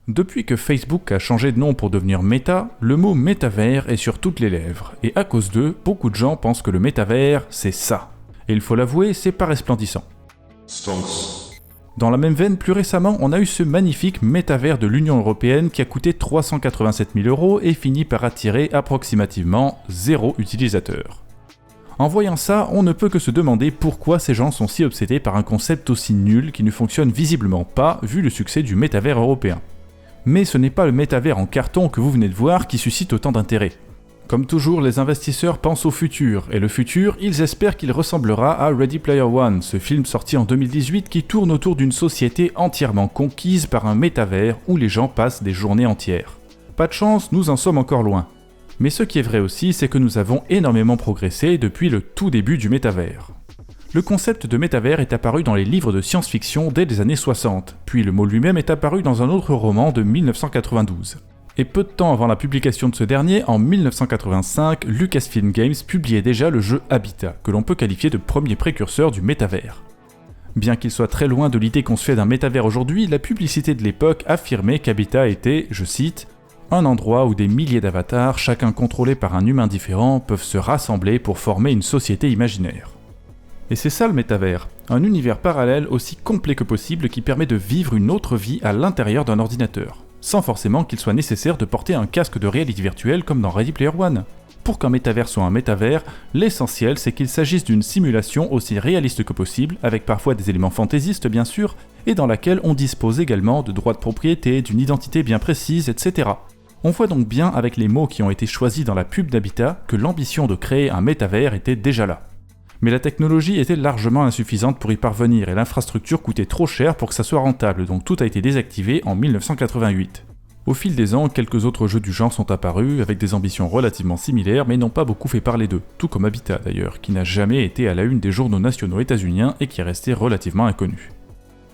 Depuis que Facebook a changé de nom pour devenir Meta, le mot métavers est sur toutes les lèvres, et à cause d'eux, beaucoup de gens pensent que le métavers, c'est ça. Et il faut l'avouer, c'est pas resplendissant. Dans la même veine, plus récemment, on a eu ce magnifique métavers de l'Union Européenne qui a coûté 387 000 € et fini par attirer approximativement 0 utilisateur. En voyant ça, on ne peut que se demander pourquoi ces gens sont si obsédés par un concept aussi nul qui ne fonctionne visiblement pas vu le succès du métavers européen. Mais ce n'est pas le métavers en carton que vous venez de voir qui suscite autant d'intérêt. Comme toujours, les investisseurs pensent au futur, et le futur, ils espèrent qu'il ressemblera à Ready Player One, ce film sorti en 2018 qui tourne autour d'une société entièrement conquise par un métavers où les gens passent des journées entières. Pas de chance, nous en sommes encore loin. Mais ce qui est vrai aussi, c'est que nous avons énormément progressé depuis le tout début du métavers. Le concept de métavers est apparu dans les livres de science-fiction dès les années 60, puis le mot lui-même est apparu dans un autre roman de 1992. Et peu de temps avant la publication de ce dernier, en 1985, Lucasfilm Games publiait déjà le jeu Habitat, que l'on peut qualifier de premier précurseur du métavers. Bien qu'il soit très loin de l'idée qu'on se fait d'un métavers aujourd'hui, la publicité de l'époque affirmait qu'Habitat était, je cite, « un endroit où des milliers d'avatars, chacun contrôlé par un humain différent, peuvent se rassembler pour former une société imaginaire ». Et c'est ça le métavers, un univers parallèle aussi complet que possible qui permet de vivre une autre vie à l'intérieur d'un ordinateur, sans forcément qu'il soit nécessaire de porter un casque de réalité virtuelle comme dans Ready Player One. Pour qu'un métavers soit un métavers, l'essentiel c'est qu'il s'agisse d'une simulation aussi réaliste que possible, avec parfois des éléments fantaisistes bien sûr, et dans laquelle on dispose également de droits de propriété, d'une identité bien précise, etc. On voit donc bien avec les mots qui ont été choisis dans la pub d'Habitat que l'ambition de créer un métavers était déjà là. Mais la technologie était largement insuffisante pour y parvenir et l'infrastructure coûtait trop cher pour que ça soit rentable, donc tout a été désactivé en 1988. Au fil des ans, quelques autres jeux du genre sont apparus avec des ambitions relativement similaires mais n'ont pas beaucoup fait parler d'eux, tout comme Habitat d'ailleurs, qui n'a jamais été à la une des journaux nationaux états-uniens et qui est resté relativement inconnu.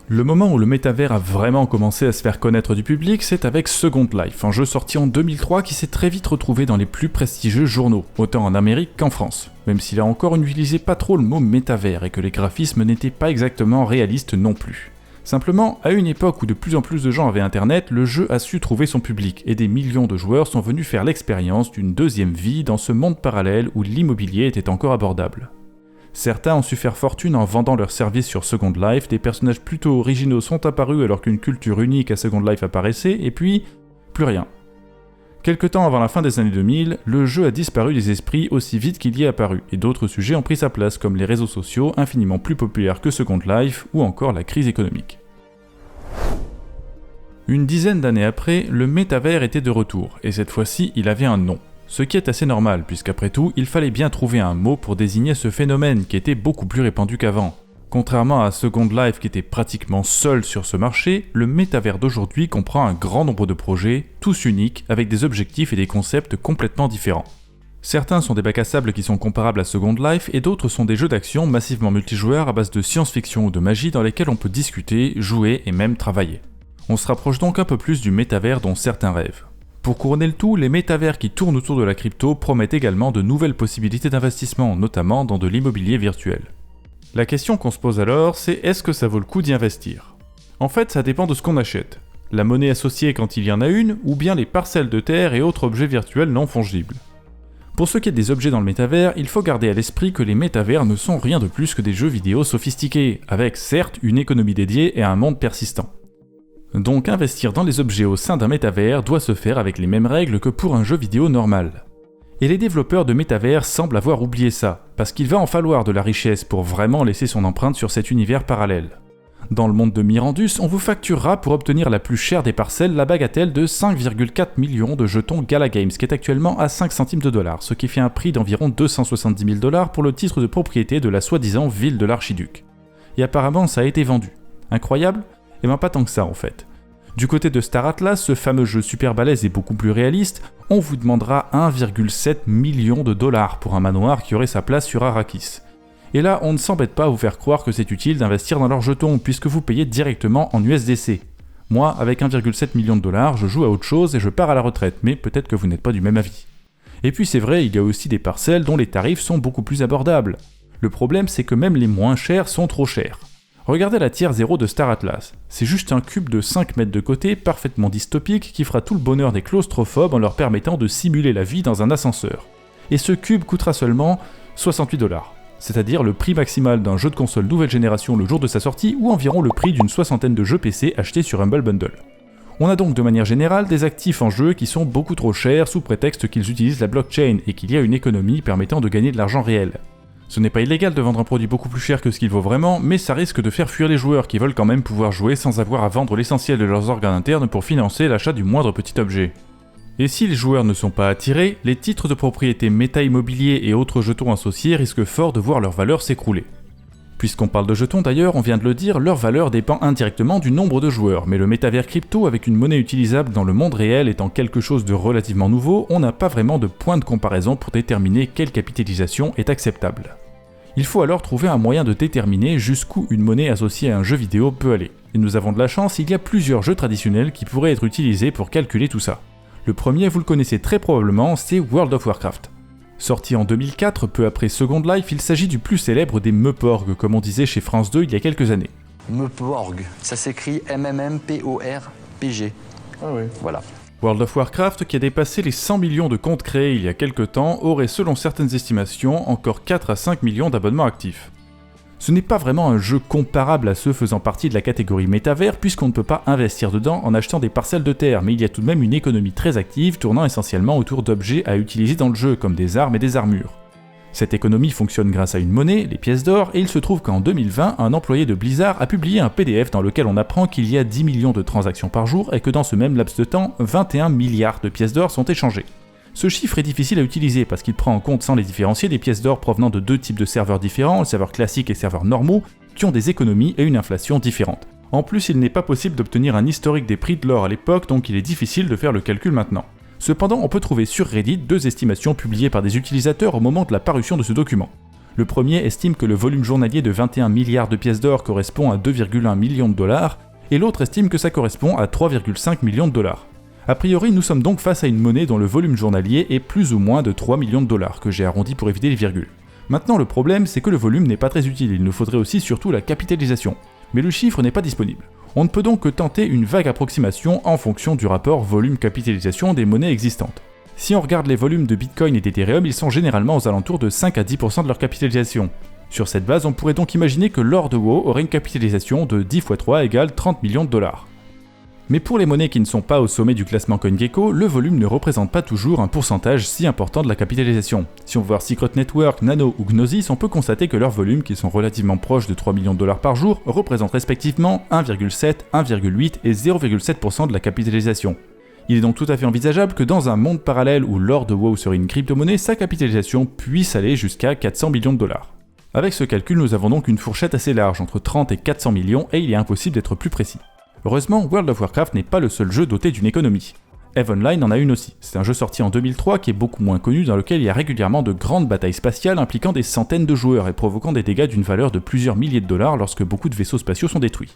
Le moment où le métavers a vraiment commencé à se faire connaître du public, c'est avec Second Life, un jeu sorti en 2003 qui s'est très vite retrouvé dans les plus prestigieux journaux, autant en Amérique qu'en France, même s'il a encore n'utilisait pas trop le mot métavers et que les graphismes n'étaient pas exactement réalistes non plus. Simplement, à une époque où de plus en plus de gens avaient internet, le jeu a su trouver son public et des millions de joueurs sont venus faire l'expérience d'une deuxième vie dans ce monde parallèle où l'immobilier était encore abordable. Certains ont su faire fortune en vendant leurs services sur Second Life, des personnages plutôt originaux sont apparus alors qu'une culture unique à Second Life apparaissait, et puis, plus rien. Quelque temps avant la fin des années 2000, le jeu a disparu des esprits aussi vite qu'il y est apparu, et d'autres sujets ont pris sa place comme les réseaux sociaux infiniment plus populaires que Second Life, ou encore la crise économique. Une dizaine d'années après, le métavers était de retour, et cette fois-ci il avait un nom. Ce qui est assez normal, puisqu'après tout, il fallait bien trouver un mot pour désigner ce phénomène qui était beaucoup plus répandu qu'avant. Contrairement à Second Life qui était pratiquement seul sur ce marché, le métavers d'aujourd'hui comprend un grand nombre de projets, tous uniques, avec des objectifs et des concepts complètement différents. Certains sont des bacs à sable qui sont comparables à Second Life, et d'autres sont des jeux d'action massivement multijoueurs à base de science-fiction ou de magie dans lesquels on peut discuter, jouer et même travailler. On se rapproche donc un peu plus du métavers dont certains rêvent. Pour couronner le tout, les métavers qui tournent autour de la crypto promettent également de nouvelles possibilités d'investissement, notamment dans de l'immobilier virtuel. La question qu'on se pose alors, c'est est-ce que ça vaut le coup d'y investir ? En fait, ça dépend de ce qu'on achète. La monnaie associée quand il y en a une, ou bien les parcelles de terre et autres objets virtuels non fongibles. Pour ce qui est des objets dans le métavers, il faut garder à l'esprit que les métavers ne sont rien de plus que des jeux vidéo sophistiqués, avec certes une économie dédiée et un monde persistant. Donc investir dans les objets au sein d'un métavers doit se faire avec les mêmes règles que pour un jeu vidéo normal. Et les développeurs de métavers semblent avoir oublié ça, parce qu'il va en falloir de la richesse pour vraiment laisser son empreinte sur cet univers parallèle. Dans le monde de Mirandus, on vous facturera pour obtenir la plus chère des parcelles la bagatelle de 5,4 millions de jetons Gala Games, qui est actuellement à 5 centimes de dollars, ce qui fait un prix d'environ 270 000 $ pour le titre de propriété de la soi-disant ville de l'archiduc. Et apparemment ça a été vendu. Incroyable ? Eh ben pas tant que ça en fait. Du côté de Star Atlas, ce fameux jeu super balèze et beaucoup plus réaliste, on vous demandera 1,7 million de dollars pour un manoir qui aurait sa place sur Arrakis. Et là, on ne s'embête pas à vous faire croire que c'est utile d'investir dans leurs jetons, puisque vous payez directement en USDC. Moi, avec 1,7 million de dollars, je joue à autre chose et je pars à la retraite, mais peut-être que vous n'êtes pas du même avis. Et puis c'est vrai, il y a aussi des parcelles dont les tarifs sont beaucoup plus abordables. Le problème, c'est que même les moins chers sont trop chers. Regardez la tier 0 de Star Atlas. C'est juste un cube de 5 mètres de côté, parfaitement dystopique, qui fera tout le bonheur des claustrophobes en leur permettant de simuler la vie dans un ascenseur. Et ce cube coûtera seulement 68$, c'est-à-dire le prix maximal d'un jeu de console nouvelle génération le jour de sa sortie ou environ le prix d'une soixantaine de jeux PC achetés sur Humble Bundle. On a donc de manière générale des actifs en jeu qui sont beaucoup trop chers sous prétexte qu'ils utilisent la blockchain et qu'il y a une économie permettant de gagner de l'argent réel. Ce n'est pas illégal de vendre un produit beaucoup plus cher que ce qu'il vaut vraiment, mais ça risque de faire fuir les joueurs qui veulent quand même pouvoir jouer sans avoir à vendre l'essentiel de leurs organes internes pour financer l'achat du moindre petit objet. Et si les joueurs ne sont pas attirés, les titres de propriété méta-immobilier et autres jetons associés risquent fort de voir leur valeur s'écrouler. Puisqu'on parle de jetons d'ailleurs, on vient de le dire, leur valeur dépend indirectement du nombre de joueurs, mais le métavers crypto avec une monnaie utilisable dans le monde réel étant quelque chose de relativement nouveau, on n'a pas vraiment de point de comparaison pour déterminer quelle capitalisation est acceptable. Il faut alors trouver un moyen de déterminer jusqu'où une monnaie associée à un jeu vidéo peut aller. Et nous avons de la chance, il y a plusieurs jeux traditionnels qui pourraient être utilisés pour calculer tout ça. Le premier, vous le connaissez très probablement, c'est World of Warcraft. Sorti en 2004, peu après Second Life, il s'agit du plus célèbre des Meuporg, comme on disait chez France 2 il y a quelques années. Meuporg, ça s'écrit MMMPORPG. Ah oui. Voilà. World of Warcraft, qui a dépassé les 100 millions de comptes créés il y a quelques temps, aurait selon certaines estimations encore 4 à 5 millions d'abonnements actifs. Ce n'est pas vraiment un jeu comparable à ceux faisant partie de la catégorie métavers puisqu'on ne peut pas investir dedans en achetant des parcelles de terre, mais il y a tout de même une économie très active tournant essentiellement autour d'objets à utiliser dans le jeu comme des armes et des armures. Cette économie fonctionne grâce à une monnaie, les pièces d'or, et il se trouve qu'en 2020, un employé de Blizzard a publié un PDF dans lequel on apprend qu'il y a 10 millions de transactions par jour et que dans ce même laps de temps, 21 milliards de pièces d'or sont échangées. Ce chiffre est difficile à utiliser parce qu'il prend en compte sans les différencier des pièces d'or provenant de deux types de serveurs différents, le serveur classique et le serveur normaux, qui ont des économies et une inflation différentes. En plus, il n'est pas possible d'obtenir un historique des prix de l'or à l'époque, donc il est difficile de faire le calcul maintenant. Cependant, on peut trouver sur Reddit deux estimations publiées par des utilisateurs au moment de la parution de ce document. Le premier estime que le volume journalier de 21 milliards de pièces d'or correspond à 2,1 millions de dollars, et l'autre estime que ça correspond à 3,5 millions de dollars. A priori, nous sommes donc face à une monnaie dont le volume journalier est plus ou moins de 3 millions de dollars, que j'ai arrondi pour éviter les virgules. Maintenant, le problème, c'est que le volume n'est pas très utile, il nous faudrait aussi surtout la capitalisation. Mais le chiffre n'est pas disponible. On ne peut donc que tenter une vague approximation en fonction du rapport volume-capitalisation des monnaies existantes. Si on regarde les volumes de Bitcoin et d'Ethereum, ils sont généralement aux alentours de 5 à 10% de leur capitalisation. Sur cette base, on pourrait donc imaginer que l'or de WoW aurait une capitalisation de 10 x 3 égale 30 millions de dollars. Mais pour les monnaies qui ne sont pas au sommet du classement CoinGecko, le volume ne représente pas toujours un pourcentage si important de la capitalisation. Si on veut voir Secret Network, Nano ou Gnosis, on peut constater que leurs volumes, qui sont relativement proches de 3 millions de dollars par jour, représentent respectivement 1,7, 1,8 et 0,7% de la capitalisation. Il est donc tout à fait envisageable que dans un monde parallèle où l'or de WoW serait une crypto-monnaie, sa capitalisation puisse aller jusqu'à 400 millions de dollars. Avec ce calcul, nous avons donc une fourchette assez large, entre 30 et 400 millions, et il est impossible d'être plus précis. Heureusement, World of Warcraft n'est pas le seul jeu doté d'une économie. EVE Online en a une aussi. C'est un jeu sorti en 2003 qui est beaucoup moins connu, dans lequel il y a régulièrement de grandes batailles spatiales impliquant des centaines de joueurs et provoquant des dégâts d'une valeur de plusieurs milliers de dollars lorsque beaucoup de vaisseaux spatiaux sont détruits.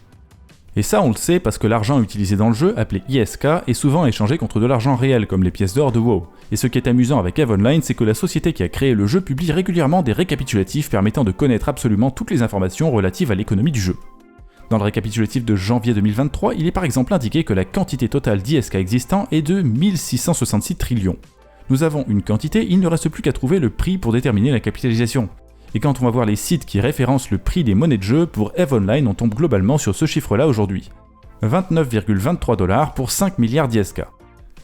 Et ça on le sait parce que l'argent utilisé dans le jeu, appelé ISK, est souvent échangé contre de l'argent réel comme les pièces d'or de WoW. Et ce qui est amusant avec EVE Online, c'est que la société qui a créé le jeu publie régulièrement des récapitulatifs permettant de connaître absolument toutes les informations relatives à l'économie du jeu. Dans le récapitulatif de janvier 2023, il est par exemple indiqué que la quantité totale d'ISK existant est de 1666 trillions. Nous avons une quantité, il ne reste plus qu'à trouver le prix pour déterminer la capitalisation. Et quand on va voir les sites qui référencent le prix des monnaies de jeu, pour EVE Online, on tombe globalement sur ce chiffre-là aujourd'hui. 29,23 $ pour 5 milliards d'ISK.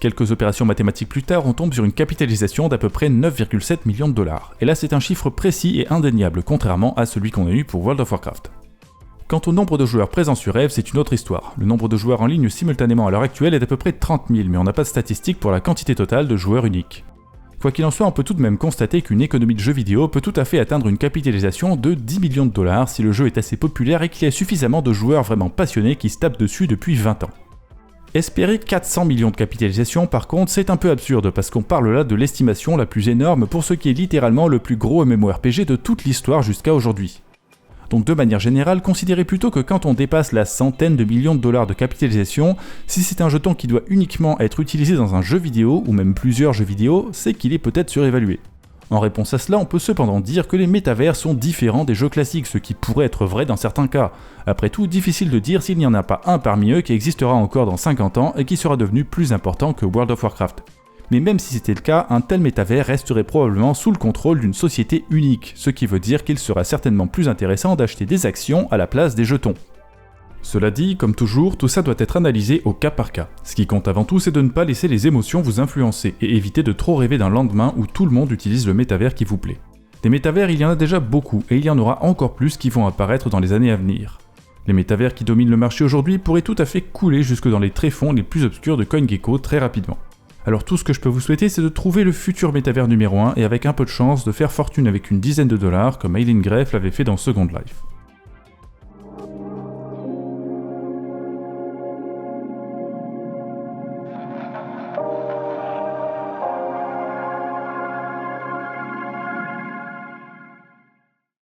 Quelques opérations mathématiques plus tard, on tombe sur une capitalisation d'à peu près 9,7 millions de dollars. Et là, c'est un chiffre précis et indéniable, contrairement à celui qu'on a eu pour World of Warcraft. Quant au nombre de joueurs présents sur EVE, c'est une autre histoire. Le nombre de joueurs en ligne simultanément à l'heure actuelle est d'à peu près 30 000, mais on n'a pas de statistiques pour la quantité totale de joueurs uniques. Quoi qu'il en soit, on peut tout de même constater qu'une économie de jeux vidéo peut tout à fait atteindre une capitalisation de 10 millions de dollars si le jeu est assez populaire et qu'il y a suffisamment de joueurs vraiment passionnés qui se tapent dessus depuis 20 ans. Espérer 400 millions de capitalisation, par contre, c'est un peu absurde parce qu'on parle là de l'estimation la plus énorme pour ce qui est littéralement le plus gros MMORPG de toute l'histoire jusqu'à aujourd'hui. Donc de manière générale, considérez plutôt que quand on dépasse la centaine de millions de dollars de capitalisation, si c'est un jeton qui doit uniquement être utilisé dans un jeu vidéo, ou même plusieurs jeux vidéo, c'est qu'il est peut-être surévalué. En réponse à cela, on peut cependant dire que les métavers sont différents des jeux classiques, ce qui pourrait être vrai dans certains cas. Après tout, difficile de dire s'il n'y en a pas un parmi eux qui existera encore dans 50 ans et qui sera devenu plus important que World of Warcraft. Mais même si c'était le cas, un tel métavers resterait probablement sous le contrôle d'une société unique, ce qui veut dire qu'il sera certainement plus intéressant d'acheter des actions à la place des jetons. Cela dit, comme toujours, tout ça doit être analysé au cas par cas. Ce qui compte avant tout, c'est de ne pas laisser les émotions vous influencer et éviter de trop rêver d'un lendemain où tout le monde utilise le métavers qui vous plaît. Des métavers, il y en a déjà beaucoup et il y en aura encore plus qui vont apparaître dans les années à venir. Les métavers qui dominent le marché aujourd'hui pourraient tout à fait couler jusque dans les tréfonds les plus obscurs de CoinGecko très rapidement. Alors tout ce que je peux vous souhaiter, c'est de trouver le futur métavers numéro 1 et avec un peu de chance de faire fortune avec une dizaine de dollars comme Aileen Greff l'avait fait dans Second Life.